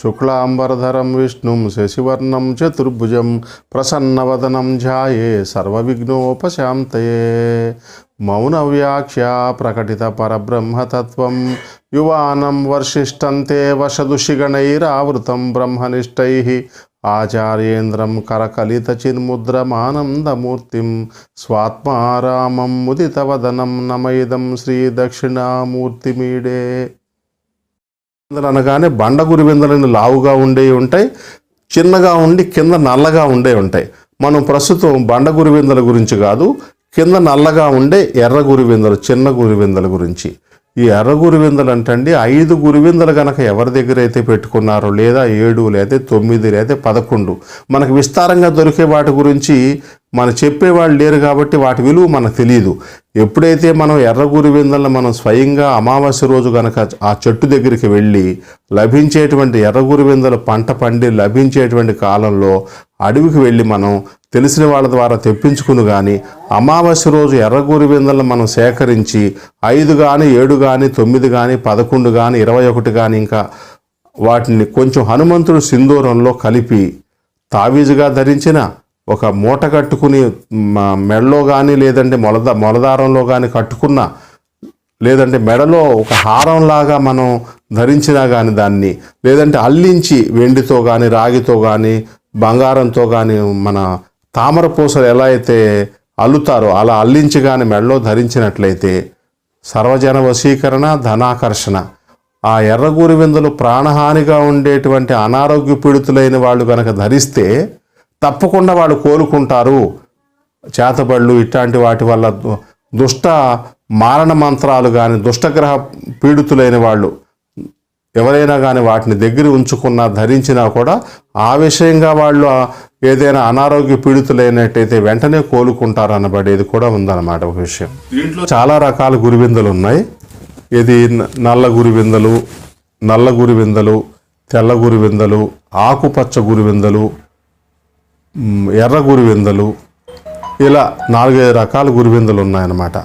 శుక్లాంబరధరం విష్ణుం శశివర్ణం చతుర్భుజం ప్రసన్నవదనం ధ్యాయే సర్వవిఘ్నోపశాంతయే. మౌనవ్యాఖ్యా ప్రకటిత పరబ్రహ్మతత్వం యువానం వర్షిష్టంతే వశదుషిగణైరావృతం బ్రహ్మనిష్టైః ఆచార్యేంద్రం కరకలితచిన్ముద్రమానందమూర్తిం స్వాత్మారామం ముదితవదనం నమైదం శ్రీ దక్షిణామూర్తిమీడే. అనగానే బండ గురివిందలని లావుగా ఉండేవి ఉంటాయి, చిన్నగా ఉండి కింద నల్లగా ఉండే ఉంటాయి. మనం ప్రస్తుతం బండ గురివిందల గురించి కాదు, కింద నల్లగా ఉండే ఎర్ర గురివిందలు, చిన్న గురివిందల గురించి. ఈ ఎర్ర గురివిందలు అంటండి 5 గురివిందలు కనుక ఎవరి దగ్గర అయితే పెట్టుకున్నారో, లేదా 7 లేదా 9 లేదా 11, మనకు విస్తారంగా దొరికే వాటి గురించి మనం చెప్పేవాళ్ళు లేరు కాబట్టి వాటి విలువ మనకు తెలియదు. ఎప్పుడైతే మనం ఎర్ర గురివిందలను మనం స్వయంగా అమావాస్య రోజు కనుక ఆ చెట్టు దగ్గరికి వెళ్ళి లభించేటువంటి ఎర్ర గురివిందలు పంట పండి లభించేటువంటి కాలంలో అడవికి వెళ్ళి మనం తెలిసిన వాళ్ళ ద్వారా తెప్పించుకుని కానీ అమావాస్య రోజు ఎర్ర గురివిందలను మనం సేకరించి 5 కానీ 7 కానీ 9 కానీ 11 కానీ 21 కానీ ఇంకా వాటిని కొంచెం హనుమంతుడు సింధూరంలో కలిపి తావీజుగా ధరించిన ఒక మూట కట్టుకుని మెడలో కానీ లేదంటే మొలదారంలో కానీ కట్టుకున్న, లేదంటే మెడలో ఒక హారంలాగా మనం ధరించినా కానీ దాన్ని, లేదంటే అల్లించి వెండితో కానీ రాగితో కానీ బంగారంతో కానీ మన తామర పూసలు ఎలా అయితే అల్లుతారో అలా అల్లించి కానీ మెడలో ధరించినట్లయితే సర్వజన వశీకరణ, ధనాకర్షణ. ఆ ఎర్ర గురివిందలు ప్రాణహానిగా ఉండేటువంటి అనారోగ్య పీడితులైన వాళ్ళు కనుక ధరిస్తే తప్పకుండా వాళ్ళు కోలుకుంటారు. చేతబళ్ళు ఇట్లాంటి వాటి వల్ల దుష్ట మారణ మంత్రాలు కానీ దుష్టగ్రహ పీడితులైన వాళ్ళు ఎవరైనా కానీ వాటిని దగ్గర ఉంచుకున్నా ధరించినా కూడా ఆ విషయంగా వాళ్ళు ఏదైనా అనారోగ్య పీడితులైనట్టయితే వెంటనే కోలుకుంటారు అనబడేది కూడా ఉందన్నమాట ఒక విషయం. దీంట్లో చాలా రకాల గురివిందలు ఉన్నాయి. ఇది నల్ల గురివిందలు, తెల్ల గురివిందలు, ఆకుపచ్చ గురివిందలు, ఎర్ర గురివిందలు, ఇలా 4-5 రకాల గురివిందలు ఉన్నాయన్నమాట.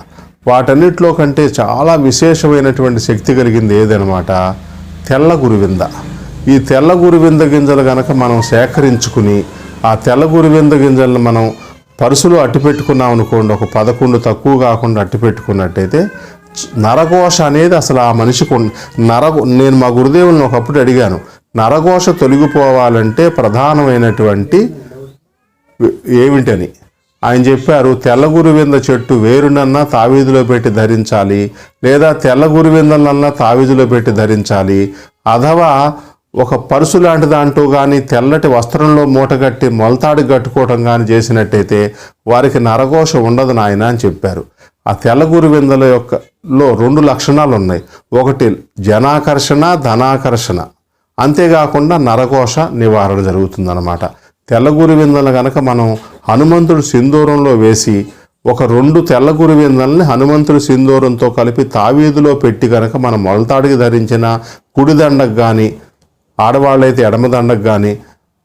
వాటన్నిటిలో కంటే చాలా విశేషమైనటువంటి శక్తి కలిగింది ఏదనమాట, తెల్ల గురివింద. ఈ తెల్ల గురివింద గింజలు కనుక మనం సేకరించుకుని ఆ తెల్ల గురివింద గింజలను మనం పరుసులో అట్టిపెట్టుకున్నాం అనుకోండి, ఒక 11 తక్కువ కాకుండా అట్టిపెట్టుకున్నట్టయితే నరఘోష అనేది అసలు ఆ మనిషికి నేను మా గురుదేవులను ఒకప్పుడు అడిగాను, నరఘోష తొలగిపోవాలంటే ప్రధానమైనటువంటి ఏమిటని. ఆయన చెప్పారు, తెల్ల గురివింద చెట్టు వేరునన్నా తావీదులో పెట్టి ధరించాలి, లేదా తెల్ల గురివిందలన్నా తావీదులో పెట్టి ధరించాలి, అథవా ఒక పరుసు లాంటి దాంట్లో కానీ తెల్లటి వస్త్రంలో మూటగట్టి మొలతాడు కట్టుకోవటం కానీ చేసినట్టయితే వారికి నరఘోష ఉండదు నాయన అని చెప్పారు. ఆ తెల్ల గురివిందల లో 2 లక్షణాలు ఉన్నాయి. ఒకటి జనాకర్షణ, ధనాకర్షణ, అంతేకాకుండా నరఘోష నివారణ జరుగుతుందన్నమాట. తెల్ల గురివిందలు కనుక మనం హనుమంతుడు సింధూరంలో వేసి ఒక 2 తెల్ల గురివిందల్ని హనుమంతుడి సింధూరంతో కలిపి తావీదులో పెట్టి కనుక మనం మొలతాడికి ధరించిన కుడి దండకు కానీ, ఆడవాళ్ళైతే ఎడమ దండకు కానీ,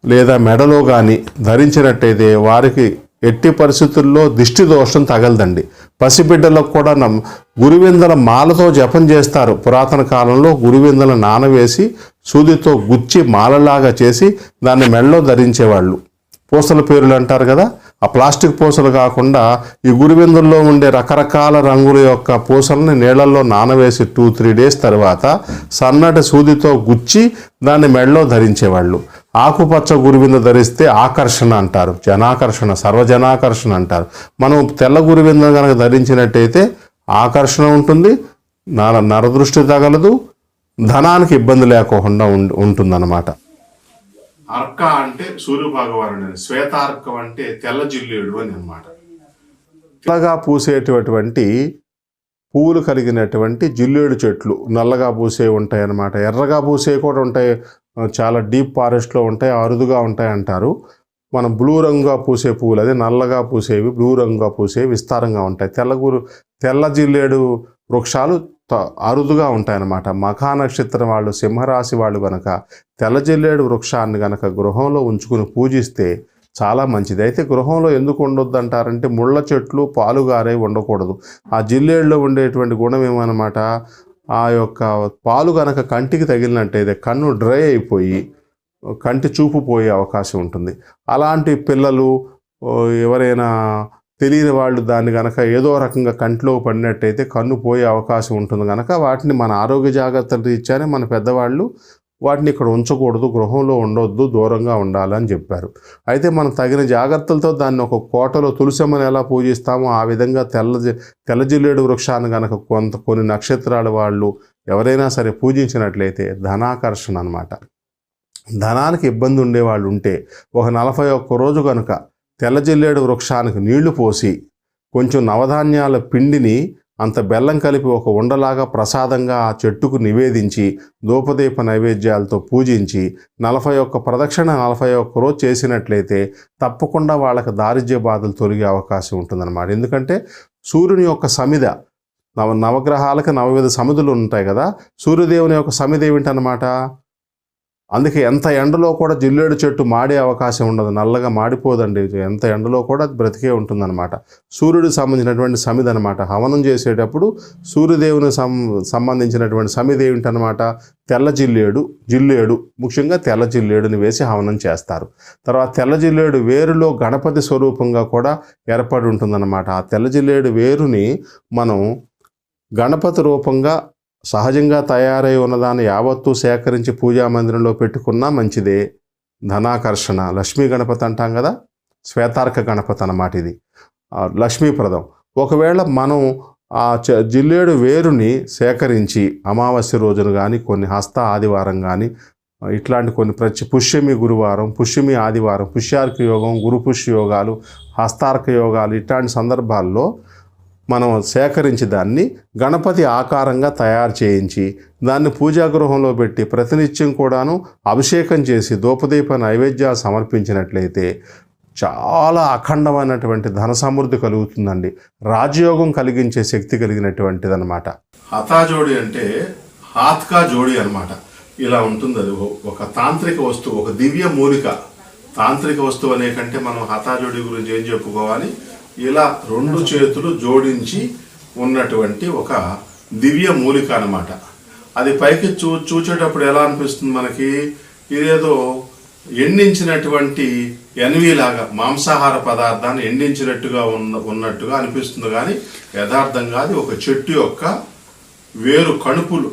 లేదా మెడలో కానీ ధరించినట్టయితే వారికి ఎట్టి పరిస్థితుల్లో దిష్టి దోషం తగలదండి. పసిబిడ్డలకు కూడా గురివిందల మాలతో జపం చేస్తారు. పురాతన కాలంలో గురివిందల నానవేసి సూదితో గుచ్చి మాలలాగా చేసి దాన్ని మెడలో ధరించేవాళ్ళు. పూసల పేర్లు అంటారు కదా, ఆ ప్లాస్టిక్ పూసలు కాకుండా ఈ గురివిందుల్లో ఉండే రకరకాల రంగుల యొక్క పూసలని నీళ్ళల్లో నానవేసి 2-3 డేస్ తర్వాత సన్నటి సూదితో గుచ్చి దాన్ని మెడలో ధరించేవాళ్ళు. ఆకుపచ్చ గురివింద ధరిస్తే ఆకర్షణ అంటారు, జనాకర్షణ, సర్వజనాకర్షణ అంటారు. మనం తెల్ల గురివింద కనుక ధరించినట్టయితే ఆకర్షణ ఉంటుంది, నరదృష్టి తగలదు, ధనానికి ఇబ్బంది లేకుండా ఉంటుందన్నమాట. అర్క అంటే సూర్య భగవానుడు, శ్వేతార్కం అంటే తెల్ల జిల్లేడు అని అన్నమాట. తెల్లగా పూసేటటువంటి పువ్వులు కలిగినటువంటి జిల్లేడు చెట్లు నల్లగా పూసే ఉంటాయి అన్నమాట. ఎర్రగా పూసే కూడా ఉంటాయి, చాలా డీప్ ఫారెస్ట్లో ఉంటాయి, అరుదుగా ఉంటాయి అంటారు. మనం బ్లూ రంగుగా పూసే పువ్వులు, అదే నల్లగా పూసేవి బ్లూ రంగుగా పూసేవి విస్తారంగా ఉంటాయి. తెల్ల జిల్లేడు వృక్షాలు అరుదుగా ఉంటాయన్నమాట. మఖా నక్షత్రం వాళ్ళు, సింహరాశి వాళ్ళు కనుక తెల్ల జిల్లేడు వృక్షాన్ని కనుక గృహంలో ఉంచుకుని పూజిస్తే చాలా మంచిది. అయితే గృహంలో ఎందుకు ఉండొద్దు అంటారంటే ముళ్ళ చెట్లు పాలుగారే ఉండకూడదు. ఆ జిల్లేడులో ఉండేటువంటి గుణం ఏమన్నమాట, ఆ యొక్క పాలు కనుక కంటికి తగిలినట్టయితే కన్ను డ్రై అయిపోయి కంటి చూపు పోయే అవకాశం ఉంటుంది. అలాంటి పిల్లలు ఎవరైనా తెలియని వాళ్ళు దాన్ని కనుక ఏదో రకంగా కంట్లో పడినట్టయితే కన్ను పోయే అవకాశం ఉంటుంది కనుక వాటిని మన ఆరోగ్య జాగ్రత్తలు రీత్యానే మన పెద్దవాళ్ళు వాటిని ఇక్కడ ఉంచకూడదు, గృహంలో ఉండొద్దు, దూరంగా ఉండాలని చెప్పారు. అయితే మనం తగిన జాగ్రత్తలతో దాన్ని ఒక కోటలో తులసమ్మని ఎలా పూజిస్తామో ఆ విధంగా తెల్ల జిల్లేడు వృక్షాన్ని కనుక కొన్ని నక్షత్రాల వాళ్ళు ఎవరైనా సరే పూజించినట్లయితే ధనాకర్షణ అన్నమాట. ధనానికి ఇబ్బంది ఉండేవాళ్ళు ఉంటే ఒక 41 రోజు కనుక తెల్ల జిల్లేడు వృక్షానికి నీళ్లు పోసి కొంచెం నవధాన్యాల పిండిని అంత బెల్లం కలిపి ఒక ఉండలాగా ప్రసాదంగా ఆ చెట్టుకు నివేదించి ధూపదీప నైవేద్యాలతో పూజించి 41 ప్రదక్షిణ 41 రోజు చేసినట్లయితే తప్పకుండా వాళ్ళకి దారిద్ర్య బాధలు తొలగే అవకాశం ఉంటుందన్నమాట. ఎందుకంటే సూర్యుని యొక్క సమిద నవగ్రహాలకు 9 సమిధులు ఉంటాయి కదా, సూర్యదేవుని యొక్క సమిధ ఏమిటన్నమాట. అందుకే ఎంత ఎండలో కూడా జిల్లేడు చెట్టు మాడే అవకాశం ఉండదు, నల్లగా మాడిపోదండి. ఎంత ఎండలో కూడా అది బ్రతికే ఉంటుందన్నమాట. సూర్యుడికి సంబంధించినటువంటి సమిధ అనమాట. హవనం చేసేటప్పుడు సూర్యదేవుని సంబంధించినటువంటి సమిధ ఏమిటనమాట, తెల్ల జిల్లేడు ముఖ్యంగా తెల్ల జిల్లేడుని వేసి హవనం చేస్తారు. తర్వాత తెల్ల జిల్లేడు వేరులో గణపతి స్వరూపంగా కూడా ఏర్పడి ఉంటుందన్నమాట. ఆ తెల్ల జిల్లేడు వేరుని మనం గణపతి రూపంగా సహజంగా తయారై ఉన్నదాన్ని యావత్తూ సేకరించి పూజా మందిరంలో పెట్టుకున్నా మంచిదే. ధనాకర్షణ లక్ష్మీ గణపతి అంటాం కదా, శ్వేతార్క గణపతి అన్నమాట. ఇది లక్ష్మీప్రదం. ఒకవేళ మనం ఆ జిల్లేడు వేరుని సేకరించి అమావాస్య రోజున కానీ కొన్ని హస్త ఆదివారం కానీ ఇట్లాంటి కొన్ని పుష్యమి గురువారం, పుష్యమి ఆదివారం, పుష్యార్క యోగం, గురు పుష్య యోగాలు, హస్తార్క యోగాలు ఇట్లాంటి సందర్భాల్లో మనం సేకరించి దాన్ని గణపతి ఆకారంగా తయారు చేయించి దాన్ని పూజాగృహంలో పెట్టి ప్రతినిత్యం కూడాను అభిషేకం చేసి ధూపదీప నైవేద్యాలు సమర్పించినట్లయితే చాలా అఖండమైనటువంటి ధన సమృద్ధి కలుగుతుందండి. రాజయోగం కలిగించే శక్తి కలిగినటువంటిది అనమాట. హతాజోడి అంటే హాత్కా జోడి అనమాట. ఇలా ఉంటుంది. అది ఒక తాంత్రిక వస్తువు, ఒక దివ్య మూలిక. తాంత్రిక వస్తువు అనే కంటే మనం హతాజోడి గురించి ఏం చెప్పుకోవాలి, ఇలా 2 చేతులు జోడించి ఉన్నటువంటి ఒక దివ్య మూలిక అన్నమాట. అది పైకి చూచేటప్పుడు ఎలా అనిపిస్తుంది మనకి, ఇదేదో ఎండించినటువంటి ఎన్వీలాగా మాంసాహార పదార్థాన్ని ఎండించినట్టుగా ఉన్నట్టుగా అనిపిస్తుంది. కానీ యథార్థంగా అది ఒక చెట్టు యొక్క వేరు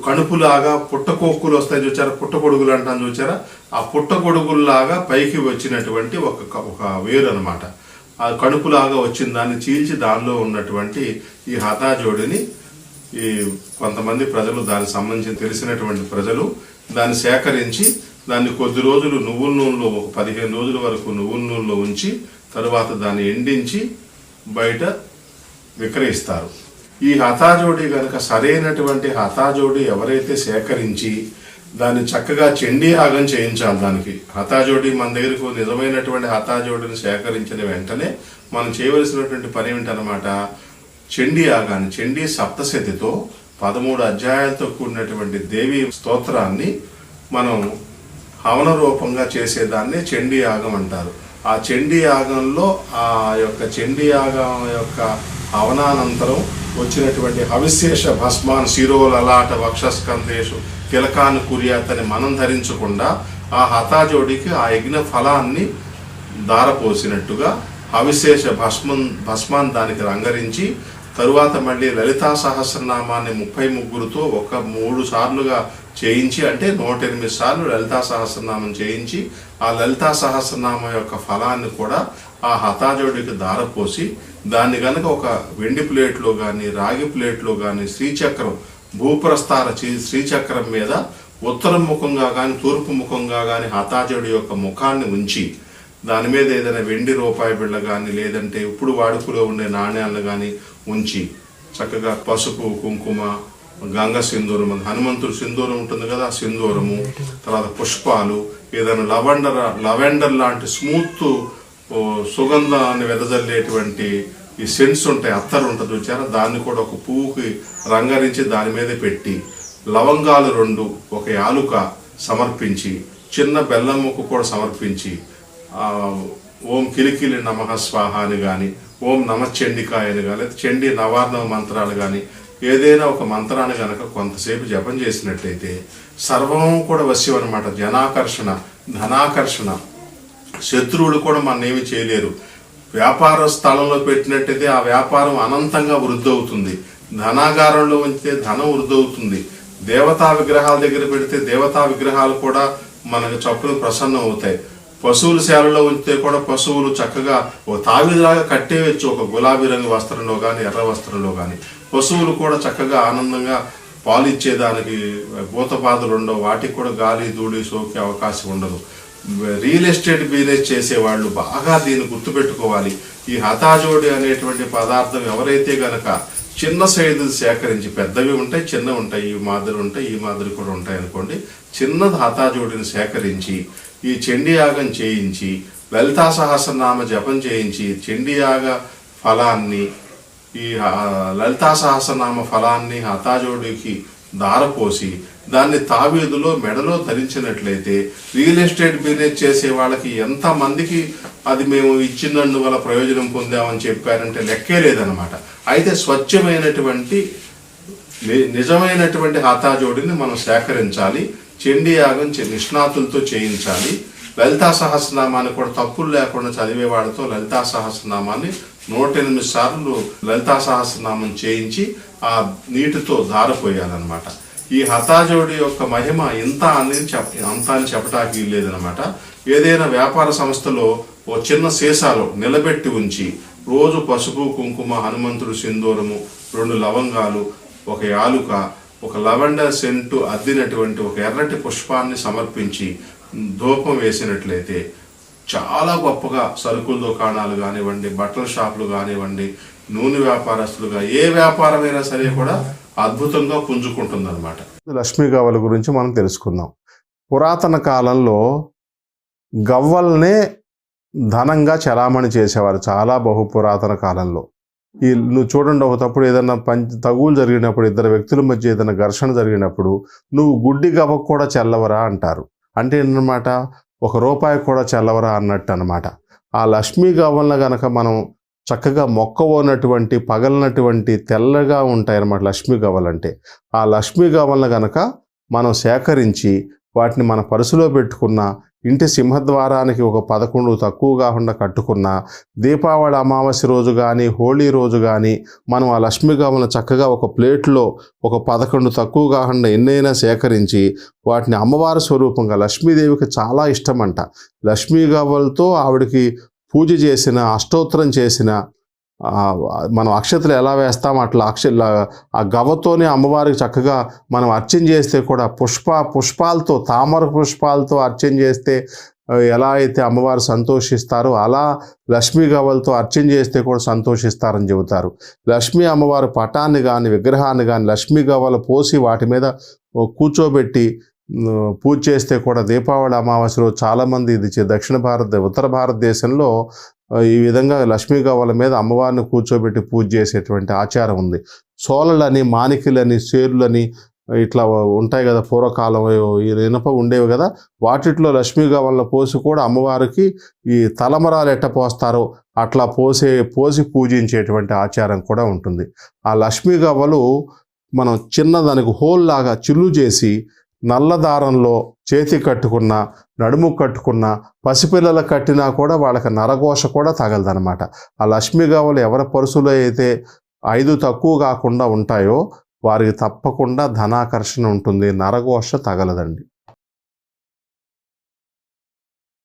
కణుపులాగా పుట్టకొక్కులు వస్తాయి చూచారా, పుట్టగొడుగులు అంటాను చూచారా, ఆ పుట్టగొడుగుల్లాగా పైకి వచ్చినటువంటి ఒక వేరు అనమాట. ఆ కణుపులాగా వచ్చిన దాన్ని చీల్చి దానిలో ఉన్నటువంటి ఈ హతాజోడిని ఈ కొంతమంది ప్రజలు, దానికి సంబంధించి తెలిసినటువంటి ప్రజలు దాన్ని సేకరించి దాన్ని కొద్ది రోజులు నువ్వుల నూనెలో 15 రోజుల వరకు నువ్వుల నూనెలో ఉంచి తరువాత దాన్ని ఎండించి బయట విక్రయిస్తారు. ఈ హతాజోడి కనుక సరైనటువంటి హతాజోడి ఎవరైతే సేకరించి దాన్ని చక్కగా చండీ యాగం చేయించాలి. దానికి హతాజోడి మన దగ్గరకు నిజమైనటువంటి హతాజోడిని సేకరించిన వెంటనే మనం చేయవలసినటువంటి పని ఏమిటనమాట, చండీ యాగాన్ని, చండీ సప్తశతితో 13 అధ్యాయాలతో కూడినటువంటి దేవి స్తోత్రాన్ని మనం హవన రూపంగా చేసేదాన్ని చండీ యాగం అంటారు. ఆ చండీ యాగంలో ఆ యొక్క చండీ యాగం యొక్క హవనానంతరం వచ్చినటువంటి హవిశేష భస్మాన్ శిరోలలాట వక్షస్కందేశు తిలకాన్ని కుర్యాతని మనం ధరించకుండా ఆ హతాజోడికి ఆ యజ్ఞ ఫలాన్ని దారపోసినట్టుగా హవిశేష భస్మాన్ దానికి రంగరించి తరువాత మళ్ళీ లలితా సహస్రనామాన్ని 33తో 3 సార్లుగా చేయించి, అంటే 108 సార్లు లలితా సహస్రనామం చేయించి ఆ లలితా సహస్రనామం యొక్క ఫలాన్ని కూడా ఆ హతాజోడికి దారపోసి దాన్ని కనుక ఒక వెండి ప్లేట్లో కానీ రాగి ప్లేట్లో కానీ శ్రీచక్రం భూప్రస్థార శ్రీచక్రం మీద ఉత్తర ముఖంగా కానీ తూర్పు ముఖంగా కానీ హతాజోడి యొక్క ముఖాన్ని ఉంచి దాని మీద ఏదైనా వెండి రూపాయి బిళ్ళ కానీ లేదంటే ఇప్పుడు వాడుకలో ఉండే నాణ్యాలను కానీ ఉంచి చక్కగా పసుపు కుంకుమ గంగ సింధూరం, హనుమంతుడు సింధూరం ఉంటుంది కదా, సింధూరము, తర్వాత పుష్పాలు, ఏదైనా లవెండర్ లాంటి స్మూత్ సుగంధాన్ని వెదజల్లేటువంటి ఈ సెంట్స్ ఉంటాయి, అత్తరు ఉంటుంది చూచారా, దాన్ని కూడా ఒక పువ్వుకి రంగరించి దాని మీద పెట్టి లవంగాలు 2 ఒక యాలుక సమర్పించి చిన్న బెల్లం ముక్క కూడా సమర్పించి ఓం కిలికిలి నమః స్వాహ అని కానీ ఓం నమ చండికాయ అని కానీ చండీ నవార్ణ మంత్రాలు కానీ ఏదైనా ఒక మంత్రాన్ని కనుక కొంతసేపు జపం చేసినట్లయితే సర్వం కూడా వశ్యం అనమాట. జనాకర్షణ, ధనాకర్షణ, శత్రువులు కూడా మన ఏమి చేయలేరు. వ్యాపార స్థలంలో పెట్టినట్టయితే ఆ వ్యాపారం అనంతంగా వృద్ధి అవుతుంది. ధనాగారంలో ఉంచితే ధనం వృద్ధి అవుతుంది. దేవతా విగ్రహాల దగ్గర పెడితే దేవతా విగ్రహాలు కూడా మనకు చప్పులు ప్రసన్నం అవుతాయి. పశువుల శాలలో ఉంచితే కూడా పశువులు చక్కగా ఒక తావిలాగా కట్టేయచ్చు. ఒక గులాబీ రంగు వస్త్రంలో కానీ ఎర్ర వస్త్రంలో కానీ పశువులు కూడా చక్కగా ఆనందంగా పాలు ఇచ్చేదానికి భూతపాదులు ఉండవు. వాటికి కూడా గాలి ధూళి సోకే అవకాశం ఉండదు. రియల్ ఎస్టేట్ బిజినెస్ చేసేవాళ్ళు బాగా దీన్ని గుర్తుపెట్టుకోవాలి. ఈ హతాజోడి అనేటువంటి పదార్థం ఎవరైతే గనక చిన్న సైజులు సేకరించి, పెద్దవి ఉంటాయి, చిన్నవి ఉంటాయి, ఈ మాదిరి ఉంటాయి, ఈ మాదిరి కూడా ఉంటాయి అనుకోండి, చిన్న హతాజోడిని సేకరించి ఈ చండీయాగం చేయించి లలితా సహస్రనామ జపం చేయించి చండీయాగ ఫలాన్ని, ఈ లలితా సహస్రనామ ఫలాన్ని హతాజోడికి దారపోసి దాన్ని తావీదులో మెడలో ధరించినట్లయితే రియల్ ఎస్టేట్ బిజినెస్ చేసే వాళ్ళకి ఎంతమందికి అది మేము ఇచ్చినందువల్ల ప్రయోజనం పొందామని చెప్పారంటే లెక్కే లేదనమాట. అయితే స్వచ్ఛమైనటువంటి నిజమైనటువంటి హతాజోడిని మనం సేకరించాలి. చండీయాగం నిష్ణాతులతో చేయించాలి. లలితా సహస్రనామాన్ని కూడా తప్పులు లేకుండా చదివే వాళ్ళతో లలితా సహస్రనామాన్ని 108 సార్లు లలితా సహస్రనామం చేయించి ఆ నీటితో ధారపోయాలన్నమాట. ఈ హతాజోడి యొక్క మహిమ అంత అని చెప్పడానికి లేదనమాట. ఏదైనా వ్యాపార సంస్థలో ఓ చిన్న సీసాలో నిలబెట్టి ఉంచి రోజు పసుపు, కుంకుమ, హనుమంతుడు సింధూరము, 2 లవంగాలు, 1 యాలుక, 1 లవెండర్ సెంటు అద్దినటువంటి ఒక ఎర్రటి పుష్పాన్ని సమర్పించి ధూపం వేసినట్లయితే చాలా గొప్పగా సరుకుల దుకాణాలు కానివ్వండి, బట్టల షాపులు కానివ్వండి, నూనె వ్యాపారస్తులుగా ఏ వ్యాపారమైనా సరే కూడా అద్భుతంగా పుంజుకుంటుంది అనమాట. లక్ష్మీ గవ్వల గురించి మనం తెలుసుకుందాం. పురాతన కాలంలో గవ్వల్నే ధనంగా చలామణి చేసేవారు. చాలా పురాతన కాలంలో నువ్వు చూడండి, ఒక తప్పుడు ఏదైనా తగువులు జరిగినప్పుడు, 2 వ్యక్తుల మధ్య ఏదైనా ఘర్షణ జరిగినప్పుడు నువ్వు గుడ్డి గవ్వకు కూడా చెల్లవరా అంటారు. అంటే ఏంటన్నమాట, 1 రూపాయి కూడా చెల్లవరా అన్నట్టు అనమాట. ఆ లక్ష్మీ గవ్వలను గనక మనం చక్కగా మొక్కవోనటువంటి పగలనటువంటి తెల్లగా ఉంటాయి అన్నమాట లక్ష్మీ గవ్వలు అంటే. ఆ లక్ష్మీ గవ్వలను గనక మనం సేకరించి వాటిని మన పర్సులో పెట్టుకున్న, ఇంటి సింహద్వారానికి ఒక 11 తక్కువ కాకుండా కట్టుకున్న, దీపావళి అమావాస్య రోజు కానీ హోళీ రోజు కానీ మనం ఆ లక్ష్మీ గవ్వలను చక్కగా ఒక ప్లేట్లో ఒక 11 తక్కువ కాకుండా ఎన్నైనా సేకరించి వాటిని అమ్మవారి స్వరూపంగా, లక్ష్మీదేవికి చాలా ఇష్టమంట. లక్ష్మీ గవ్వలతో ఆవిడకి పూజ చేసిన, అష్టోత్తరం చేసిన, మనం అక్షతలు ఎలా వేస్తాం అట్లా ఆ గవ్వతోనే అమ్మవారికి చక్కగా మనం అర్చన చేస్తే కూడా పుష్పాలతో, తామర పుష్పాలతో అర్చన చేస్తే ఎలా అయితే అమ్మవారు సంతోషిస్తారో అలా లక్ష్మీ గవ్వలతో అర్చన చేస్తే కూడా సంతోషిస్తారని చెబుతారు. లక్ష్మీ అమ్మవారి పటాన్ని కానీ విగ్రహాన్ని కానీ లక్ష్మీ గవ్వలు పోసి వాటి మీద కూర్చోబెట్టి పూజ చేస్తే కూడా దీపావళి అమావాస్యలో చాలామంది ఉత్తర భారతదేశంలో ఈ విధంగా లక్ష్మీ గవ్వల మీద అమ్మవారిని కూర్చోబెట్టి పూజ చేసేటువంటి ఆచారం ఉంది. సోలలని, మాణిక్యులని, సేరులని ఇట్లా ఉంటాయి కదా, పూర్వకాలం ఇనుప ఉండేవి కదా, వాటిట్లో లక్ష్మీ గవ్వలను పోసి కూడా అమ్మవారికి ఈ తలమరాలు ఎట్ట పోస్తారో అట్లా పోసి పూజించేటువంటి ఆచారం కూడా ఉంటుంది. ఆ లక్ష్మీ గవ్వలు మనం చిన్నదానికి హోల్ లాగా చిల్లు చేసి నల్ల దారంలో చేతి కట్టుకున్న, నడుము కట్టుకున్న, పసిపిల్లలు కట్టినా కూడా వాళ్ళకి నరఘోష కూడా తగలదనమాట. ఆ లక్ష్మీ గవ్వలు ఎవరి పరుసులో అయితే 5 తక్కువ కాకుండా ఉంటాయో వారికి తప్పకుండా ధనాకర్షణ ఉంటుంది, నరఘోష తగలదండి.